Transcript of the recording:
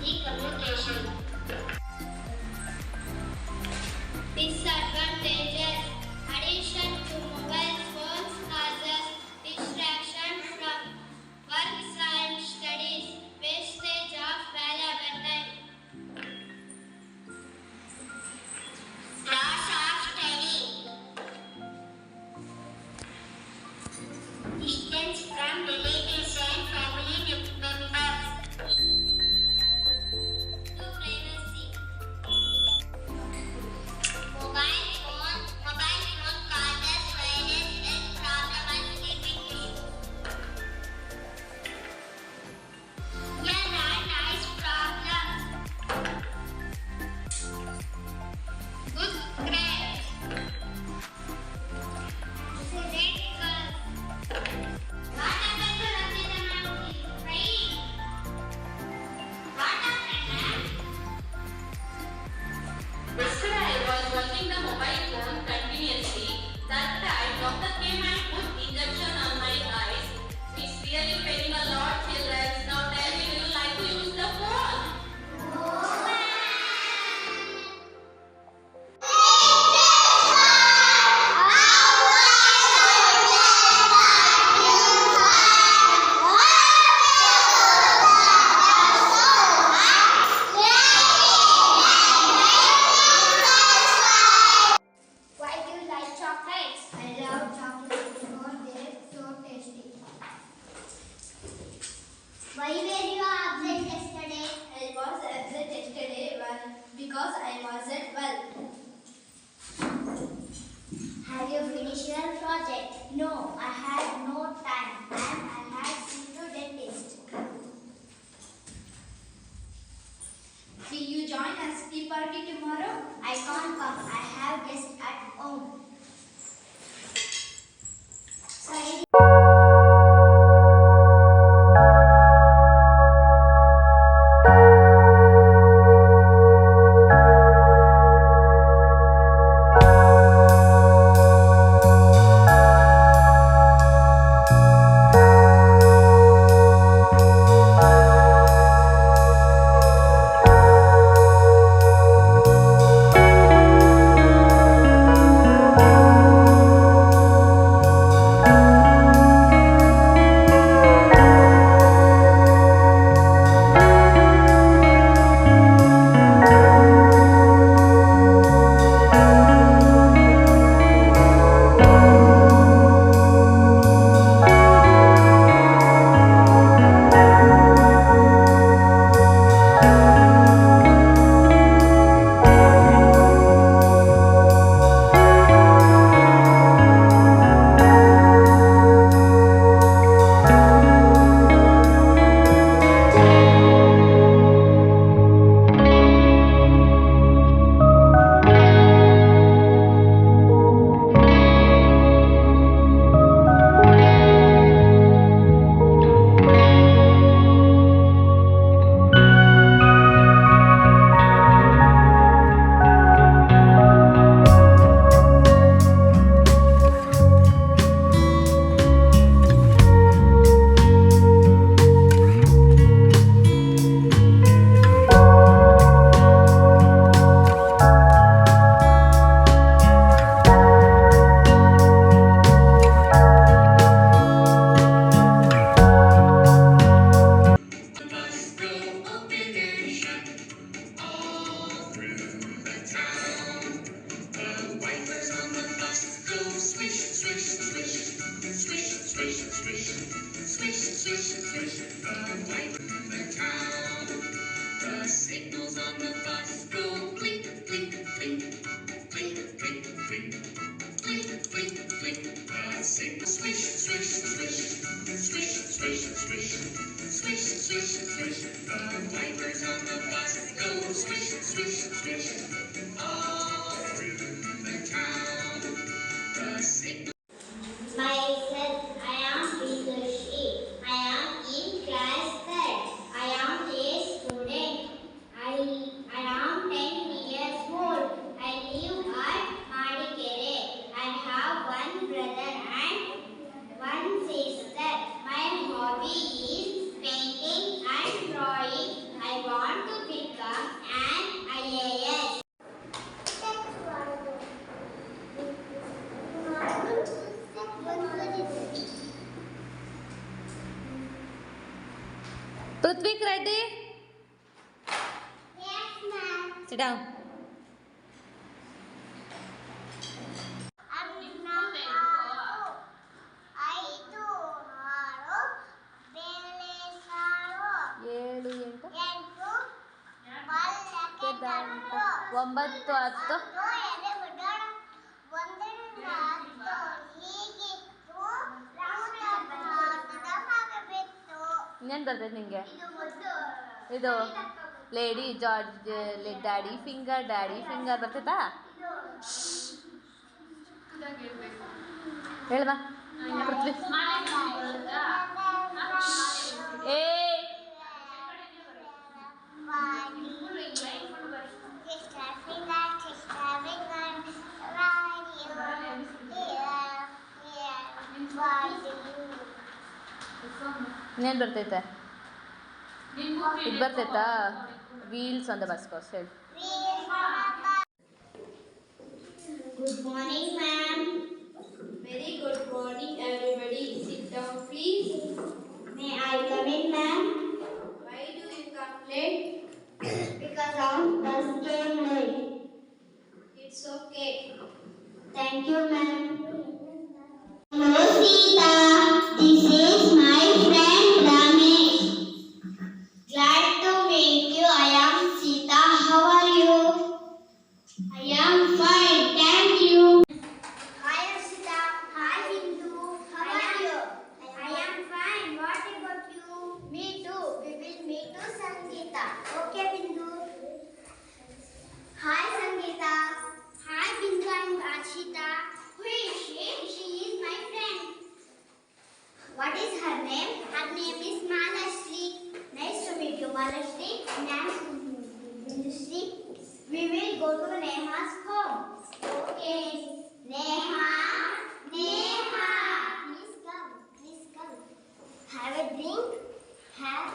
easy communication. Disadvantages. Addiction to mobile phones causes distraction from work and studies, wastage of valuable time. Loss of study. Distance from relatives and family members. No privacy. Mobile phone causes virus health problem and sleeping issues. Here are nice problems. Good grades. Great girls. What happened to Rajita ma'am? She's crying. What happened, ma'am? Yesterday I was watching the mobile phone continuously. That time doctor came and put injection on my eyes. It's really paining a lot, children. Now tell me, do you like to use the phone? Why do you like chocolates? I love chocolates because they're so tasty. Why were you absent yesterday? I was absent yesterday because I wasn't well. Have you finished your project? No, I had no time and I had seen to dentist. Will you join us tea party tomorrow? I can't come. I have guests at home. Sorry. Myself, I am Vidushi. I am in class third. I am a student. I am 10 years old. I live at Madikere. I have one brother and one sister. My hobby is painting and drawing. I want Rutvik, ready? Yes, ma'am. Sit down. ಅನ್ನ ಹಾರು, 5 6 ಬೇಳೆ ಸಾರು, 7 8 8 ಬಲ್ಲಕ್ಕೆ ದಂಡು, 9 10 ಎಲೆ ಬಿಡೋಣ, 1ರಿಂದ 10 ಹೀಗಿತ್ತು, ರಾಮದ ಮಗ ಬಿತ್ತು. ಇನ್ನೇನು ಬರ್ತೈತೆ ನಿಂಗೆ? ಇದು ಮುದ್ದು. ಇದು ಲೇಡಿ ಜಾರ್ಜ್ ಡ್ಯಾಡಿ ಫಿಂಗರ್ ಬರ್ತೈತಾ? ಹೇಳ್ಬಾ ಪೃಥ್ವಿ. ಏ ಇನ್ನೇನು ಬರ್ತೈತೆ? ಇದು ಬರ್ತೈತಾ? Wheels on the bus course ಹೇಳಿ. Good morning, ma'am. Very good morning, everybody. Sit down, please. May I come in, ma'am? Why do you come late? Because our bus came late. It's okay. Thank you, ma'am. Hello, Sita. This is my friend Ramesh. Glad to meet you. I am Sita. How are you? I am fine. Thank you. Hi, Sita. Hi, Hindu. How are you? I am fine. What about you? Me too. We will meet to Sangeeta. Okay, Bindu. Hi, Sangeeta. Hi, Bindu and Ashita. Who is she? She is my friend. What is her name? Her name is Malashri. Nice to meet you, Malashri. Nice to meet you, Bindushree. We will go to Neha's home. Okay. Neha. Neha. Please come. Please come. Have a drink. Have